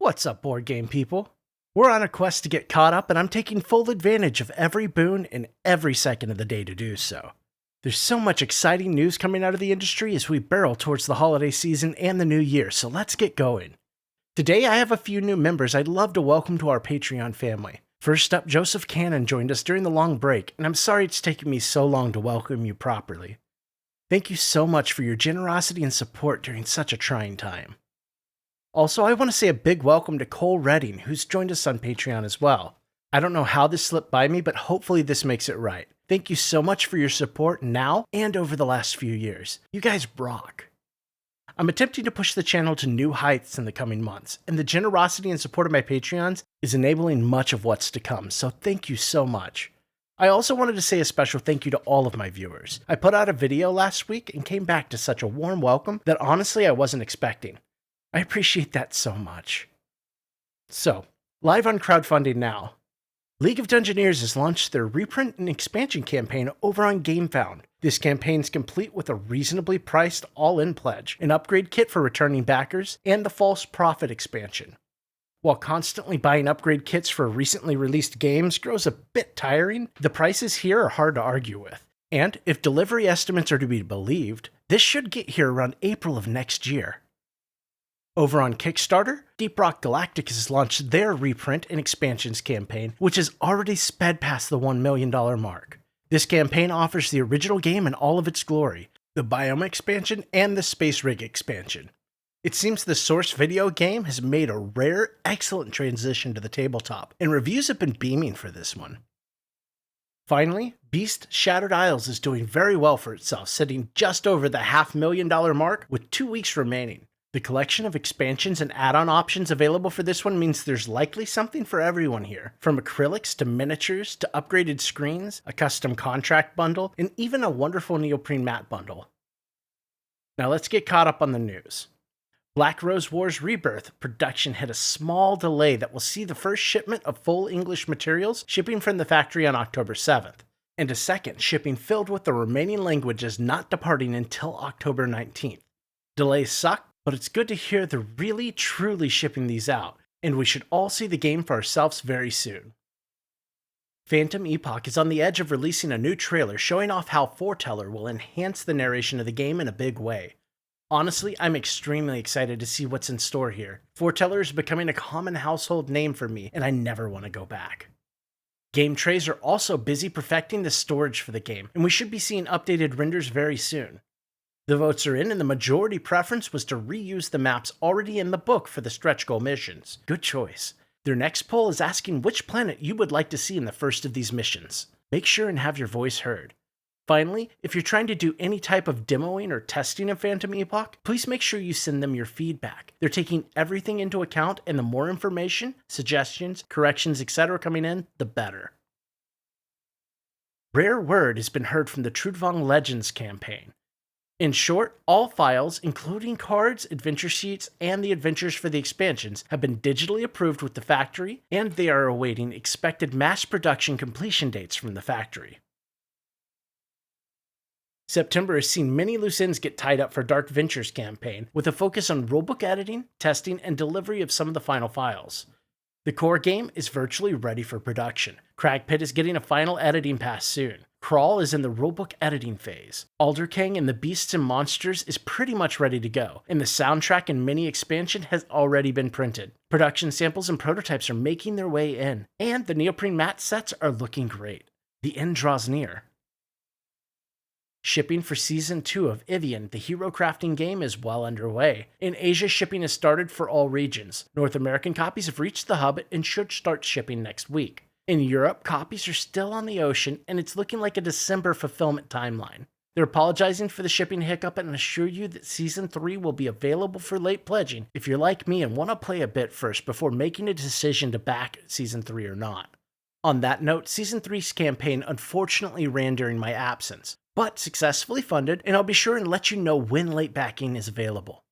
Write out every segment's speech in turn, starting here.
What's up, board game people? We're on a quest to get caught up, and I'm taking full advantage of every boon and every second of the day to do so. There's so much exciting news coming out of the industry as we barrel towards the holiday season and the new year, so let's get going. Today I have a few new members I'd love to welcome to our Patreon family. First up, Joseph Cannon joined us during the long break, and I'm sorry it's taken me so long to welcome you properly. Thank you so much for your generosity and support during such a trying time. Also, I want to say a big welcome to Cole Redding, who's joined us on Patreon as well. I don't know how this slipped by me, but hopefully this makes it right. Thank you so much for your support now and over the last few years. You guys rock. I'm attempting to push the channel to new heights in the coming months, and the generosity and support of my Patreons is enabling much of what's to come, so thank you so much. I also wanted to say a special thank you to all of my viewers. I put out a video last week and came back to such a warm welcome that honestly I wasn't expecting. I appreciate that so much. So, live on crowdfunding now. League of Dungeoneers has launched their reprint and expansion campaign over on Gamefound. This campaign's complete with a reasonably priced all-in pledge, an upgrade kit for returning backers, and the False Prophet expansion. While constantly buying upgrade kits for recently released games grows a bit tiring, the prices here are hard to argue with. And if delivery estimates are to be believed, this should get here around April of next year. Over on Kickstarter, Deep Rock Galactic has launched their reprint and expansions campaign, which has already sped past the $1 million mark. This campaign offers the original game in all of its glory, the Biome expansion and the Space Rig expansion. It seems the source video game has made a rare, excellent transition to the tabletop, and reviews have been beaming for this one. Finally, Beast Shattered Isles is doing very well for itself, sitting just over the $500,000 mark with 2 weeks remaining. The collection of expansions and add-on options available for this one means there's likely something for everyone here, from acrylics to miniatures to upgraded screens, a custom contract bundle, and even a wonderful neoprene mat bundle. Now let's get caught up on the news. Black Rose Wars Rebirth production had a small delay that will see the first shipment of full English materials shipping from the factory on October 7th, and a second shipping filled with the remaining languages not departing until October 19th. Delays suck, but it's good to hear they're really, truly shipping these out, and we should all see the game for ourselves very soon. Phantom Epoch is on the edge of releasing a new trailer showing off how Foreteller will enhance the narration of the game in a big way. Honestly, I'm extremely excited to see what's in store here. Foreteller is becoming a common household name for me, and I never want to go back. Game trays are also busy perfecting the storage for the game, and we should be seeing updated renders very soon. The votes are in, and the majority preference was to reuse the maps already in the book for the stretch goal missions. Good choice. Their next poll is asking which planet you would like to see in the first of these missions. Make sure and have your voice heard. Finally, if you're trying to do any type of demoing or testing of Phantom Epoch, please make sure you send them your feedback. They're taking everything into account, and the more information, suggestions, corrections, etc. coming in, the better. Rare word has been heard from the Trudvang Legends campaign. In short, all files, including cards, adventure sheets, and the adventures for the expansions, have been digitally approved with the factory, and they are awaiting expected mass production completion dates from the factory. September has seen many loose ends get tied up for Dark Ventures campaign, with a focus on rulebook editing, testing, and delivery of some of the final files. The core game is virtually ready for production. Cragpit is getting a final editing pass soon. Crawl is in the rulebook editing phase. Alderking and the Beasts and Monsters is pretty much ready to go, and the soundtrack and mini expansion has already been printed. Production samples and prototypes are making their way in, and the neoprene mat sets are looking great. The end draws near. Shipping for Season 2 of Ivion, the hero crafting game, is well underway. In Asia, shipping has started for all regions. North American copies have reached the hub and should start shipping next week. In Europe, copies are still on the ocean, and it's looking like a December fulfillment timeline. They're apologizing for the shipping hiccup and assure you that Season 3 will be available for late pledging if you're like me and want to play a bit first before making a decision to back Season 3 or not. On that note, Season 3's campaign unfortunately ran during my absence, but successfully funded, and I'll be sure and let you know when late backing is available.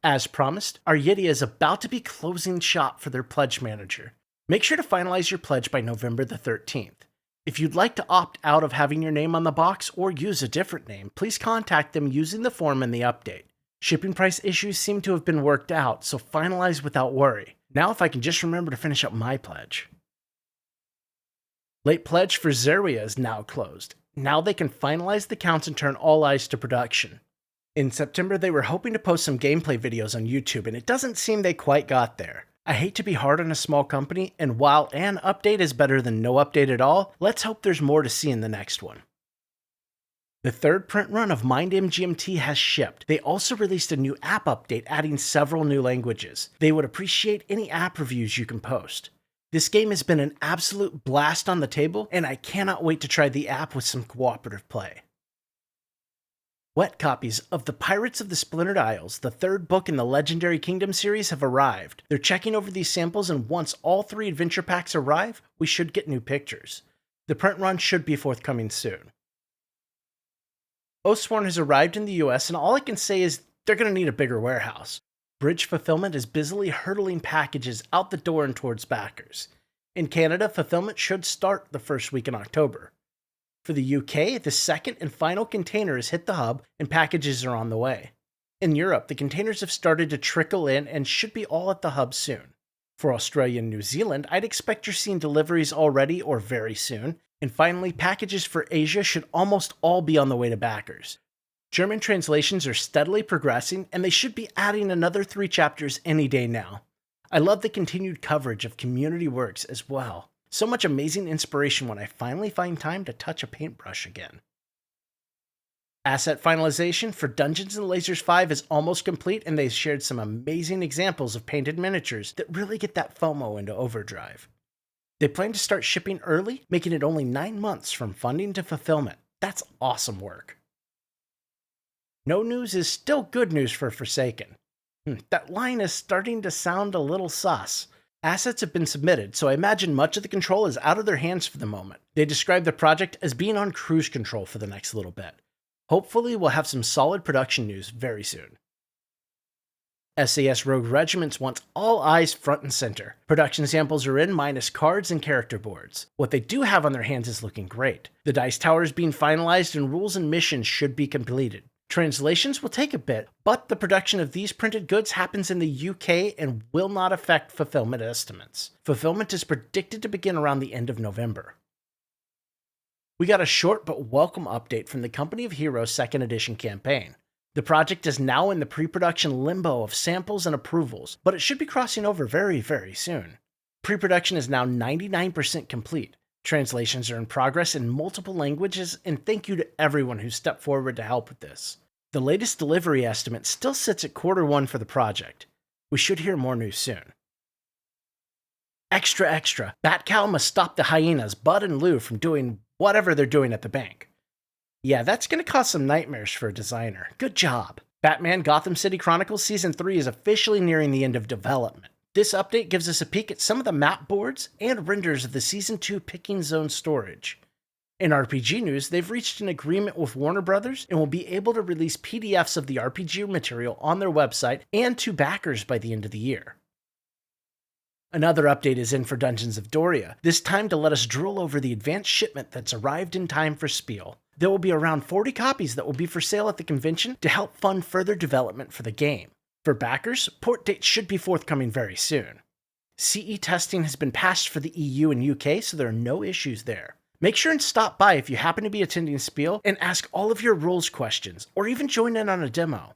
As promised, Arydia is about to be closing shop for their pledge manager. Make sure to finalize your pledge by November the 13th. If you'd like to opt out of having your name on the box or use a different name, please contact them using the form in the update. Shipping price issues seem to have been worked out, so finalize without worry. Now if I can just remember to finish up my pledge. Late pledge for Zerywia is now closed. Now they can finalize the counts and turn all eyes to production. In September, they were hoping to post some gameplay videos on YouTube, and it doesn't seem they quite got there. I hate to be hard on a small company, and while an update is better than no update at all, let's hope there's more to see in the next one. The third print run of Mind MGMT has shipped. They also released a new app update adding several new languages. They would appreciate any app reviews you can post. This game has been an absolute blast on the table, and I cannot wait to try the app with some cooperative play. Wet copies of The Pirates of the Splintered Isles, the third book in the Legendary Kingdom series, have arrived. They're checking over these samples, and once all 3 adventure packs arrive, we should get new pictures. The print run should be forthcoming soon. Oathsworn has arrived in the US, and all I can say is they're going to need a bigger warehouse. Bridge Fulfillment is busily hurtling packages out the door and towards backers. In Canada, fulfillment should start the first week in October. For the UK, the second and final container has hit the hub and packages are on the way. In Europe, the containers have started to trickle in and should be all at the hub soon. For Australia and New Zealand, I'd expect you're seeing deliveries already or very soon. And finally, packages for Asia should almost all be on the way to backers. German translations are steadily progressing, and they should be adding another 3 chapters any day now. I love the continued coverage of community works as well. So much amazing inspiration when I finally find time to touch a paintbrush again. Asset finalization for Dungeons & Lasers 5 is almost complete, and they've shared some amazing examples of painted miniatures that really get that FOMO into overdrive. They plan to start shipping early, making it only 9 months from funding to fulfillment. That's awesome work. No news is still good news for Forsaken. That line is starting to sound a little sus. Assets have been submitted, so I imagine much of the control is out of their hands for the moment. They describe the project as being on cruise control for the next little bit. Hopefully, we'll have some solid production news very soon. SAS Rogue Regiments wants all eyes front and center. Production samples are in minus cards and character boards. What they do have on their hands is looking great. The dice tower is being finalized and rules and missions should be completed. Translations will take a bit, but the production of these printed goods happens in the UK and will not affect fulfillment estimates. Fulfillment is predicted to begin around the end of November. We got a short but welcome update from the Company of Heroes 2nd Edition campaign. The project is now in the pre-production limbo of samples and approvals, but it should be crossing over very, very soon. Pre-production is now 99% complete. Translations are in progress in multiple languages, and thank you to everyone who stepped forward to help with this. The latest delivery estimate still sits at Q1 for the project. We should hear more news soon. Extra, extra. Batcow must stop the hyenas, Bud and Lou, from doing whatever they're doing at the bank. Yeah, that's going to cause some nightmares for a designer. Good job. Batman Gotham City Chronicles Season 3 is officially nearing the end of development. This update gives us a peek at some of the map boards and renders of the Season 2 picking zone storage. In RPG news, they've reached an agreement with Warner Brothers and will be able to release PDFs of the RPG material on their website and to backers by the end of the year. Another update is in for Dungeons of Doria, this time to let us drool over the advanced shipment that's arrived in time for Spiel. There will be around 40 copies that will be for sale at the convention to help fund further development for the game. For backers, port dates should be forthcoming very soon. CE testing has been passed for the EU and UK, so there are no issues there. Make sure and stop by if you happen to be attending Spiel and ask all of your rules questions, or even join in on a demo.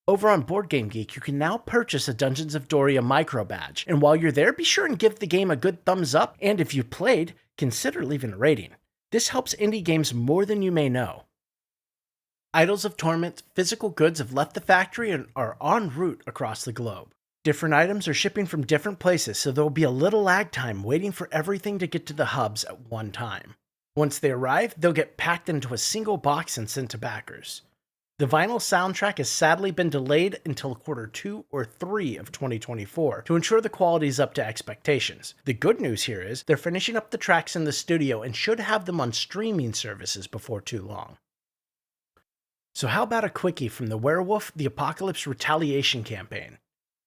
Over on Board Game Geek, you can now purchase a Dungeons of Doria micro badge, and while you're there, be sure and give the game a good thumbs up, and if you played, consider leaving a rating. This helps indie games more than you may know. Idols of Torment physical goods have left the factory and are en route across the globe. Different items are shipping from different places, so there will be a little lag time waiting for everything to get to the hubs at one time. Once they arrive, they'll get packed into a single box and sent to backers. The vinyl soundtrack has sadly been delayed until Q2 or 3 of 2024 to ensure the quality is up to expectations. The good news here is they're finishing up the tracks in the studio and should have them on streaming services before too long. So how about a quickie from the Werewolf the Apocalypse Retaliation campaign?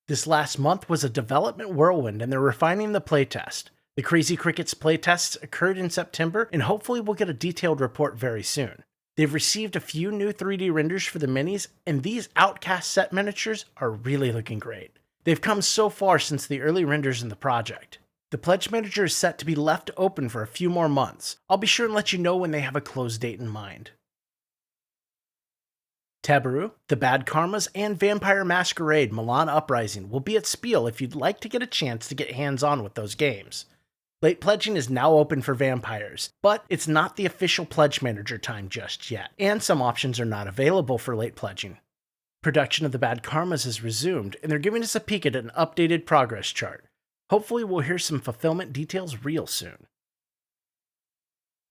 This last month was a development whirlwind and they're refining the playtest. The Crazy Crickets playtests occurred in September and hopefully we'll get a detailed report very soon. They've received a few new 3D renders for the minis, and these Outcast set miniatures are really looking great. They've come so far since the early renders in the project. The pledge manager is set to be left open for a few more months. I'll be sure and let you know when they have a close date in mind. Teburu, The Bad Karmas, and Vampire Masquerade Milan Uprising will be at Spiel if you'd like to get a chance to get hands-on with those games. Late pledging is now open for vampires, but it's not the official pledge manager time just yet, and some options are not available for late pledging. Production of The Bad Karmas has resumed, and they're giving us a peek at an updated progress chart. Hopefully we'll hear some fulfillment details real soon.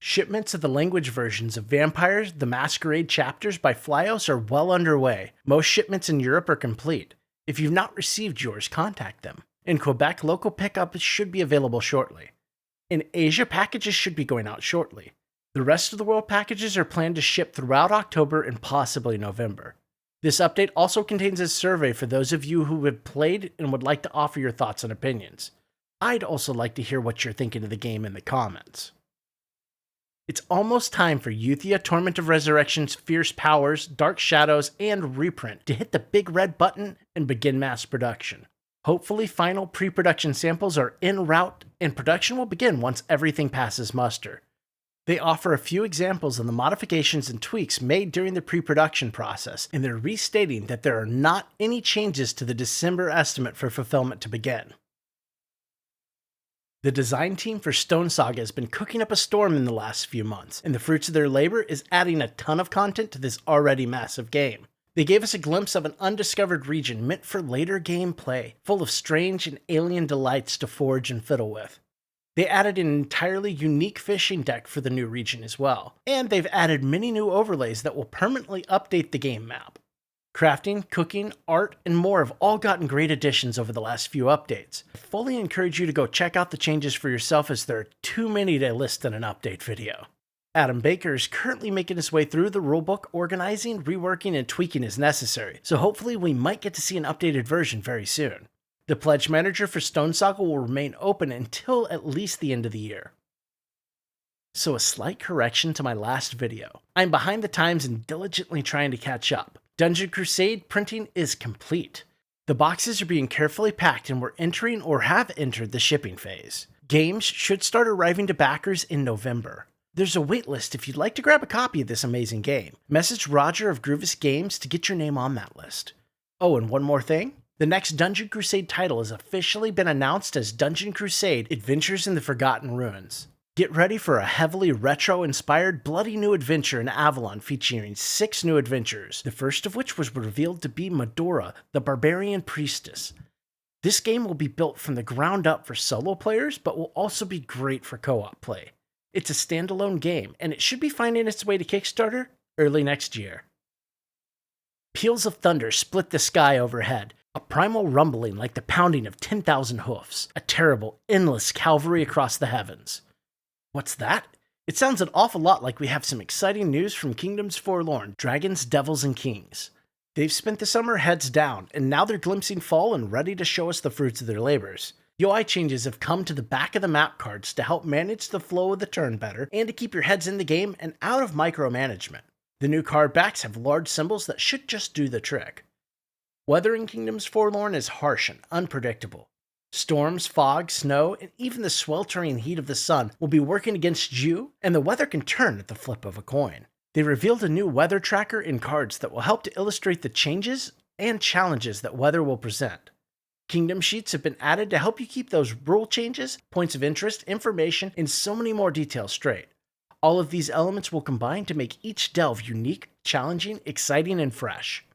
Shipments of the language versions of Vampires: The Masquerade chapters by Flyos are well underway. Most shipments in Europe are complete. If you've not received yours, contact them. In Quebec, local pickup should be available shortly. In Asia, packages should be going out shortly. The rest of the world packages are planned to ship throughout October and possibly November. This update also contains a survey for those of you who have played and would like to offer your thoughts and opinions. I'd also like to hear what you're thinking of the game in the comments. It's almost time for Euthia, Torment of Resurrection's Fierce Powers, Dark Shadows, and Reprint to hit the big red button and begin mass production. Hopefully final pre-production samples are en route and production will begin once everything passes muster. They offer a few examples of the modifications and tweaks made during the pre-production process, and they're restating that there are not any changes to the December estimate for fulfillment to begin. The design team for Stone Saga has been cooking up a storm in the last few months, and the fruits of their labor is adding a ton of content to this already massive game. They gave us a glimpse of an undiscovered region meant for later gameplay, full of strange and alien delights to forge and fiddle with. They added an entirely unique fishing deck for the new region as well, and they've added many new overlays that will permanently update the game map. Crafting, cooking, art, and more have all gotten great additions over the last few updates. I fully encourage you to go check out the changes for yourself as there are too many to list in an update video. Adam Baker is currently making his way through the rulebook, organizing, reworking, and tweaking as necessary, so hopefully we might get to see an updated version very soon. The pledge manager for Stone Saga will remain open until at least the end of the year. So a slight correction to my last video. I'm behind the times and diligently trying to catch up. Dungeon Crusade printing is complete. The boxes are being carefully packed and we're entering or have entered the shipping phase. Games should start arriving to backers in November. There's a waitlist if you'd like to grab a copy of this amazing game. Message Roger of Groovis Games to get your name on that list. Oh, and one more thing. The next Dungeon Crusade title has officially been announced as Dungeon Crusade: Adventures in the Forgotten Ruins. Get ready for a heavily retro-inspired bloody new adventure in Avalon featuring 6 new adventures, the first of which was revealed to be Medora, the Barbarian Priestess. This game will be built from the ground up for solo players, but will also be great for co-op play. It's a standalone game, and it should be finding its way to Kickstarter early next year. Peals of thunder split the sky overhead, a primal rumbling like the pounding of 10,000 hoofs, a terrible, endless cavalry across the heavens. What's that? It sounds an awful lot like we have some exciting news from Kingdoms Forlorn, Dragons, Devils, and Kings. They've spent the summer heads down, and now they're glimpsing fall and ready to show us the fruits of their labors. UI changes have come to the back of the map cards to help manage the flow of the turn better and to keep your heads in the game and out of micromanagement. The new card backs have large symbols that should just do the trick. Weather in Kingdoms Forlorn is harsh and unpredictable. Storms, fog, snow, and even the sweltering heat of the sun will be working against you, and the weather can turn at the flip of a coin. They revealed a new weather tracker in cards that will help to illustrate the changes and challenges that weather will present. Kingdom sheets have been added to help you keep those rule changes, points of interest, information, and so many more details straight. All of these elements will combine to make each delve unique, challenging, exciting, and fresh.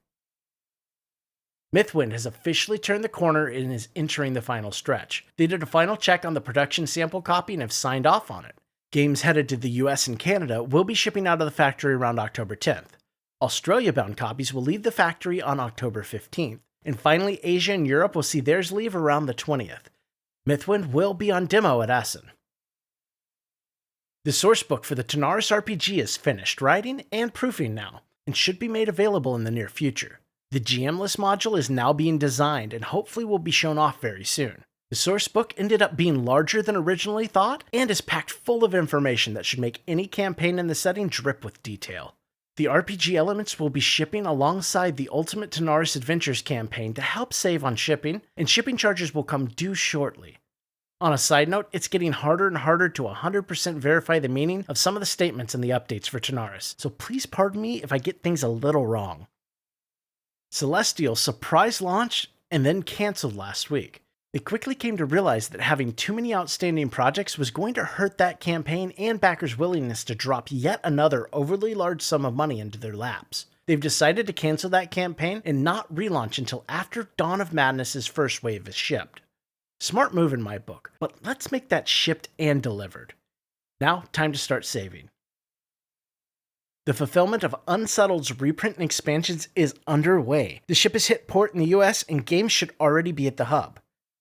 Mythwind has officially turned the corner and is entering the final stretch. They did a final check on the production sample copy and have signed off on it. Games headed to the US and Canada will be shipping out of the factory around October 10th. Australia-bound copies will leave the factory on October 15th. And finally, Asia and Europe will see theirs leave around the 20th. Mythwind will be on demo at Essen. The sourcebook for the Tanares RPG is finished writing and proofing now, and should be made available in the near future. The GM list module is now being designed and hopefully will be shown off very soon. The sourcebook ended up being larger than originally thought and is packed full of information that should make any campaign in the setting drip with detail. The RPG elements will be shipping alongside the Ultimate Tanares Adventures campaign to help save on shipping, and shipping charges will come due shortly. On a side note, it's getting harder and harder to 100% verify the meaning of some of the statements in the updates for Tanares, so please pardon me if I get things a little wrong. Celestial surprise launched and then cancelled last week. They quickly came to realize that having too many outstanding projects was going to hurt that campaign and backers' willingness to drop yet another overly large sum of money into their laps. They've decided to cancel that campaign and not relaunch until after Dawn of Madness's first wave is shipped. Smart move in my book, but let's make that shipped and delivered. Now, time to start saving. The fulfillment of Unsettled's reprint and expansions is underway. The ship has hit port in the US and games should already be at the hub.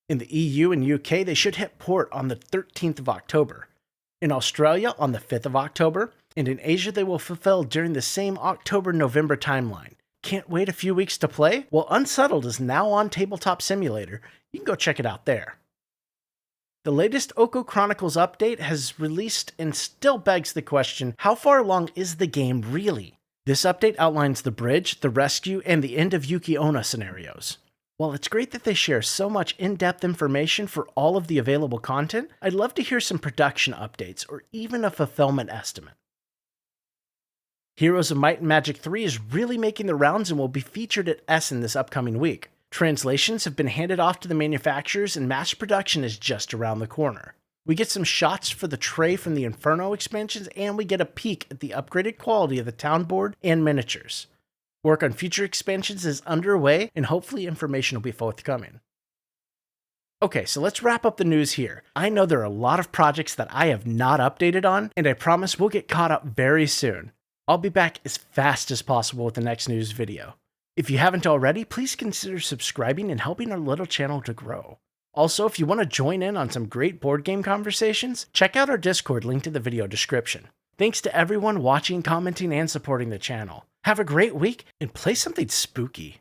In the EU and UK, they should hit port on the 13th of October. In Australia, on the 5th of October. And in Asia, they will fulfill during the same October-November timeline. Can't wait a few weeks to play? Well, Unsettled is now on Tabletop Simulator. You can go check it out there. The latest Okko Chronicles update has released and still begs the question, how far along is the game really? This update outlines the bridge, the rescue, and the end of Yuki Onna scenarios. While it's great that they share so much in-depth information for all of the available content, I'd love to hear some production updates or even a fulfillment estimate. Heroes of Might and Magic 3 is really making the rounds and will be featured at Essen this upcoming week. Translations have been handed off to the manufacturers and mass production is just around the corner. We get some shots for the tray from the Inferno expansions and we get a peek at the upgraded quality of the town board and miniatures. Work on future expansions is underway and hopefully information will be forthcoming. Okay, so let's wrap up the news here. I know there are a lot of projects that I have not updated on and I promise we'll get caught up very soon. I'll be back as fast as possible with the next news video. If you haven't already, please consider subscribing and helping our little channel to grow. Also, if you want to join in on some great board game conversations, check out our Discord linked in the video description. Thanks to everyone watching, commenting, and supporting the channel. Have a great week and play something spooky.